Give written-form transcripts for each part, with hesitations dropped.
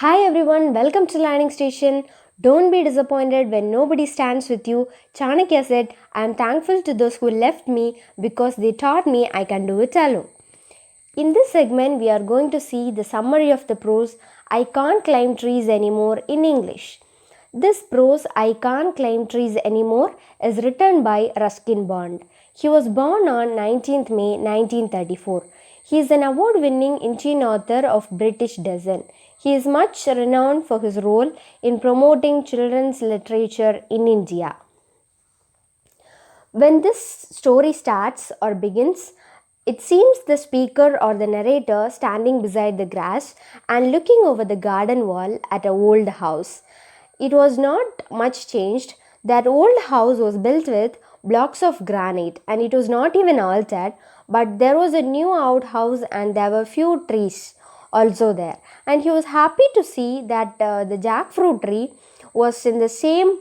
Hi everyone, welcome to Learning Station. Don't be disappointed when nobody stands with you. Chanakya said, I am thankful to those who left me because they taught me I can do it alone. In this segment, we are going to see the summary of the prose I Can't Climb Trees Anymore in English. This prose I Can't Climb Trees Anymore is written by Ruskin Bond. He was born on 19th May 1934. He is an award-winning Indian author of British descent. He is much renowned for his role in promoting children's literature in India. When this story starts or begins, it seems the speaker or the narrator standing beside the grass and looking over the garden wall at an old house. It was not much changed. That old house was built with blocks of granite and it was not even altered, but there was a new outhouse and there were few trees also there. And he was happy to see that the jackfruit tree was in the same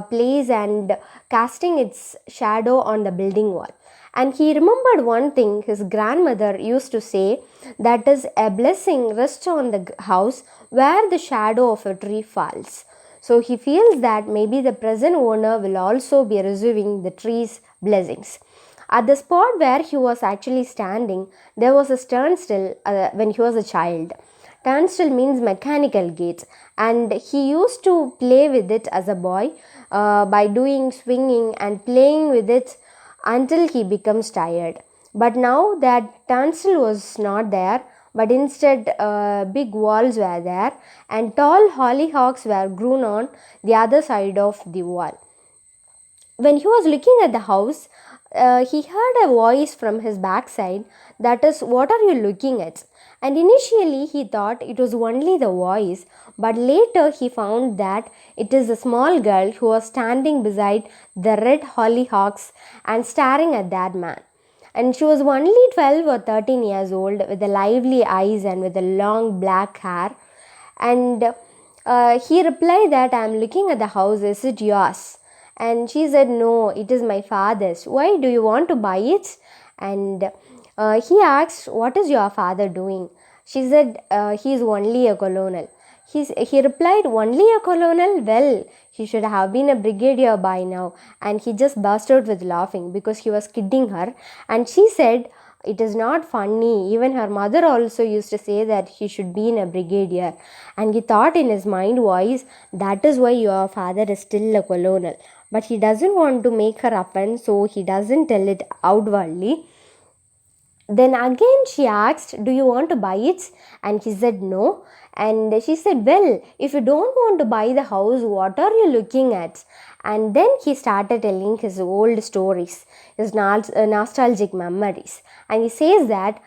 place and casting its shadow on the building wall. And he remembered one thing his grandmother used to say, that is, a blessing rests on the house where the shadow of a tree falls. So he feels that maybe the present owner will also be receiving the tree's blessings. At the spot where he was actually standing, there was a turnstile when he was a child. Turnstile means mechanical gates, and he used to play with it as a boy by doing swinging and playing with it until he becomes tired. But now that turnstile was not there, but instead big walls were there, and tall hollyhocks were grown on the other side of the wall. When he was looking at the house, he heard a voice from his backside, that is, what are you looking at? And initially he thought it was only the voice, but later he found that it is a small girl who was standing beside the red hollyhocks and staring at that man. And she was only 12 or 13 years old with the lively eyes and with the long black hair. And he replied that I am looking at the house, is it yours? And she said, no, it is my father's. Why do you want to buy it? And he asked, what is your father doing? She said, he is only a colonel. He replied, only a colonel? Well, he should have been a brigadier by now. And he just burst out with laughing because he was kidding her. And she said, it is not funny. Even her mother also used to say that he should be in a brigadier. And he thought in his mind wise, that is why your father is still a colonel. But he doesn't want to make her offend, so he doesn't tell it outwardly. Then again she asked, do you want to buy it? And he said no. And she said, well, if you don't want to buy the house, what are you looking at? And then he started telling his old stories, his nostalgic memories. And he says that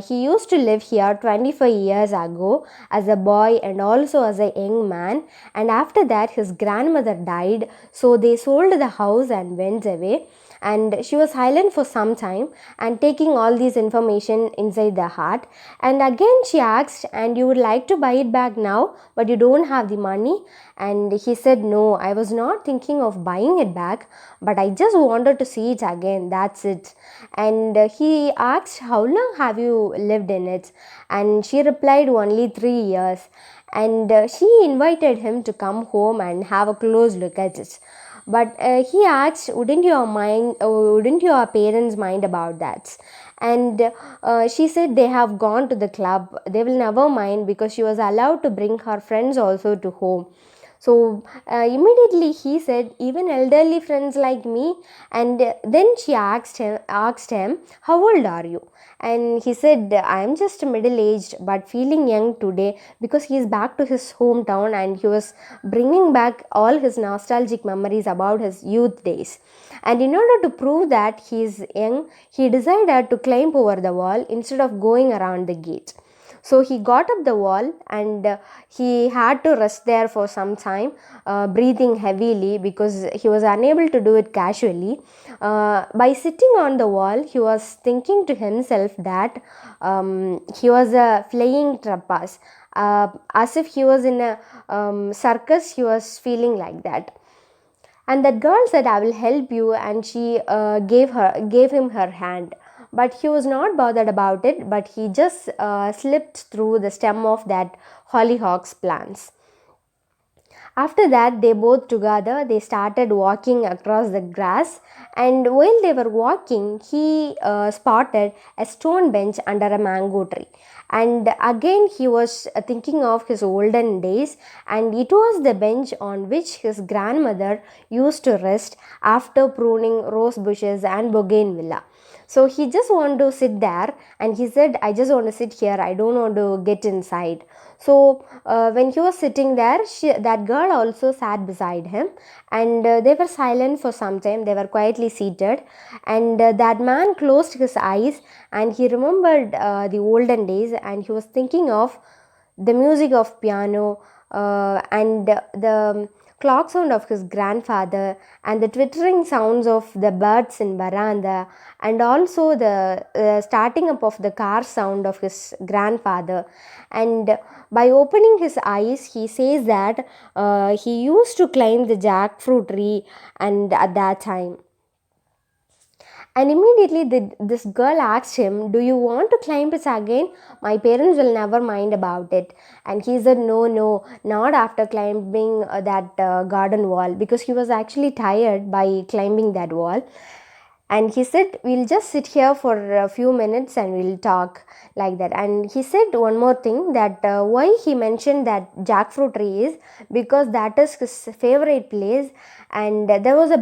he used to live here 25 years ago as a boy and also as a young man. And after that, his grandmother died. So they sold the house and went away. And she was silent for some time and taking all these information inside the heart. And again she asked, and you would like to buy it back now, but you don't have the money? And he said, no, I was not thinking of buying it back, but I just wanted to see it again, that's it. And he asked, how long have you lived in it? And she replied, only 3 years. And she invited him to come home and have a close look at it. But he asked, wouldn't your parents mind about that? And she said they have gone to the club, they will never mind, because she was allowed to bring her friends also to home. So immediately he said, even elderly friends like me? And then she asked him, how old are you? And he said, I am just middle aged but feeling young today, because he is back to his hometown and he was bringing back all his nostalgic memories about his youth days. And in order to prove that he is young, he decided to climb over the wall instead of going around the gate. So he got up the wall and he had to rest there for some time, breathing heavily because he was unable to do it casually. By sitting on the wall, he was thinking to himself that he was a flying trapeze. As if he was in a circus, he was feeling like that. And that girl said, I will help you, and she gave him her hand. but he was not bothered about it, but he just slipped through the stem of that hollyhock's plants. After that, they both together they started walking across the grass, and while they were walking, he spotted a stone bench under a mango tree. And again, he was thinking of his olden days, and it was the bench on which his grandmother used to rest after pruning rose bushes and bougainvillea. So he just wanted to sit there, and he said, I just want to sit here, I don't want to get inside. So when he was sitting there, that girl also sat beside him, and they were silent for some time. They were quietly seated, and that man closed his eyes, and he remembered the olden days, and he was thinking of the music of piano, and the clock sound of his grandfather, and the twittering sounds of the birds in veranda, and also the starting up of the car sound of his grandfather. And by opening his eyes, he says that he used to climb the jackfruit tree, and at that time, and immediately this girl asked him, do you want to climb it again? My parents will never mind about it. And he said, no, no, not after climbing that garden wall, because he was actually tired by climbing that wall. And he said, we'll just sit here for a few minutes and we'll talk, like that. And he said one more thing, that why he mentioned that jackfruit tree is because that is his favorite place, and there was a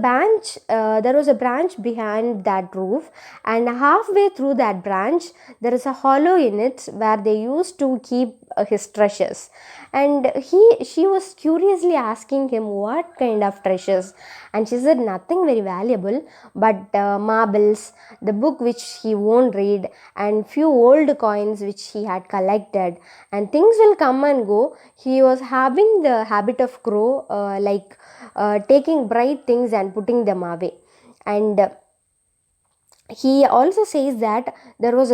branch behind that roof, and halfway through that branch there is a hollow in it where they used to keep his treasures. And she was curiously asking him what kind of treasures, and she said nothing very valuable, but marbles, the book which he won't read, and few old coins which he had collected, and things will come and go. He was having the habit of crow, taking bright things and putting them away. And he also says that there was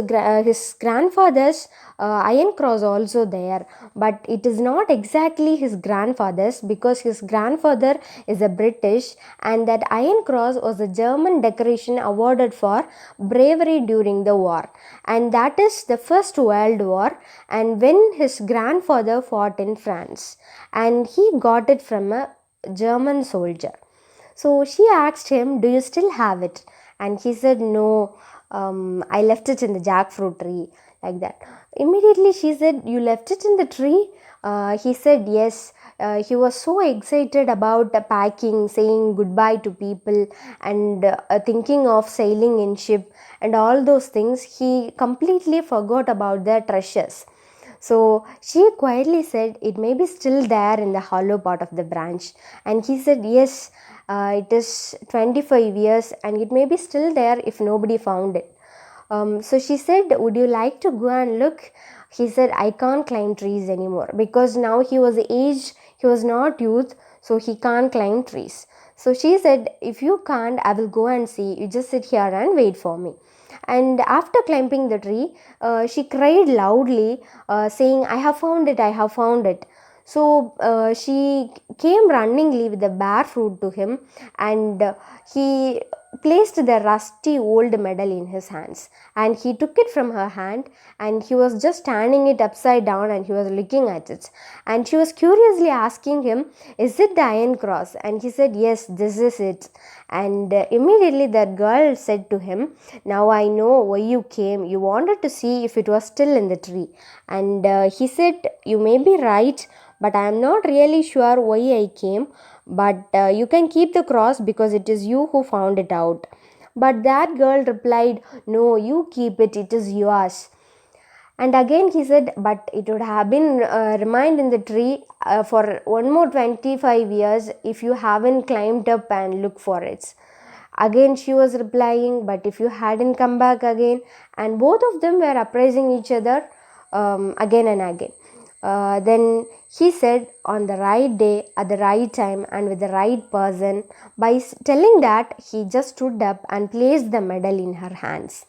his grandfather's iron cross also there, but it is not exactly his grandfather's, because his grandfather is a British, and that iron cross was a German decoration awarded for bravery during the war, and that is the First World War, and when his grandfather fought in France, and he got it from a German soldier. So she asked him, do you still have it? And he said, no, I left it in the jackfruit tree, like that. Immediately she said, you left it in the tree? He said, yes. He was so excited about packing, saying goodbye to people, and thinking of sailing in ship, and all those things. He completely forgot about their treasures. So she quietly said, it may be still there in the hollow part of the branch. And he said, yes, it is 25 years and it may be still there if nobody found it. So she said, would you like to go and look? He said, I can't climb trees anymore, because now he was aged, he was not youth, so he can't climb trees. So she said, if you can't, I will go and see. You just sit here and wait for me. And after climbing the tree, she cried loudly, saying, I have found it, I have found it. So she came runningly with the bare fruit to him, and he placed the rusty old medal in his hands, and he took it from her hand, and he was just standing it upside down, and he was looking at it, and she was curiously asking him, is it the iron cross? And he said, yes, this is it. And immediately that girl said to him, now I know why you came. You wanted to see if it was still in the tree. And he said, you may be right, but I am not really sure why I came, but you can keep the cross because it is you who found it out. But that girl replied, no, you keep it, it is yours. And again he said, but it would have been remained in the tree for one more 25 years if you haven't climbed up and looked for it. Again she was replying, but if you hadn't come back again. And both of them were appraising each other again and again. Then he said, on the right day, at the right time, and with the right person, by telling that, he just stood up and placed the medal in her hands.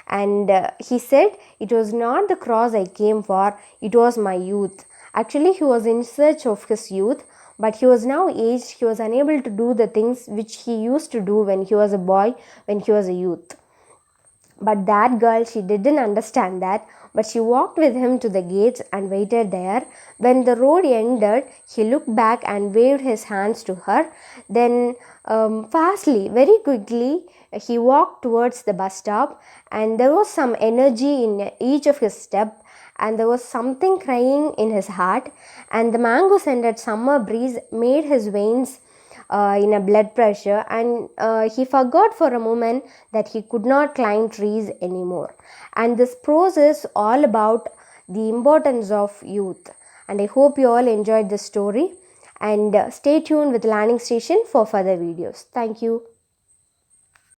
And he said, it was not the cross I came for, it was my youth. Actually, he was in search of his youth, but he was now aged. He was unable to do the things which he used to do when he was a boy, when he was a youth. But that girl, she didn't understand that, but she walked with him to the gates and waited there. When the road ended, he looked back and waved his hands to her. Then, fastly, very quickly, he walked towards the bus stop, and there was some energy in each of his steps, and there was something crying in his heart, and the mango scented summer breeze made his veins in a blood pressure, and he forgot for a moment that he could not climb trees anymore. And this prose is all about the importance of youth. And I hope you all enjoyed this story, and stay tuned with Learning Station for further videos. Thank you.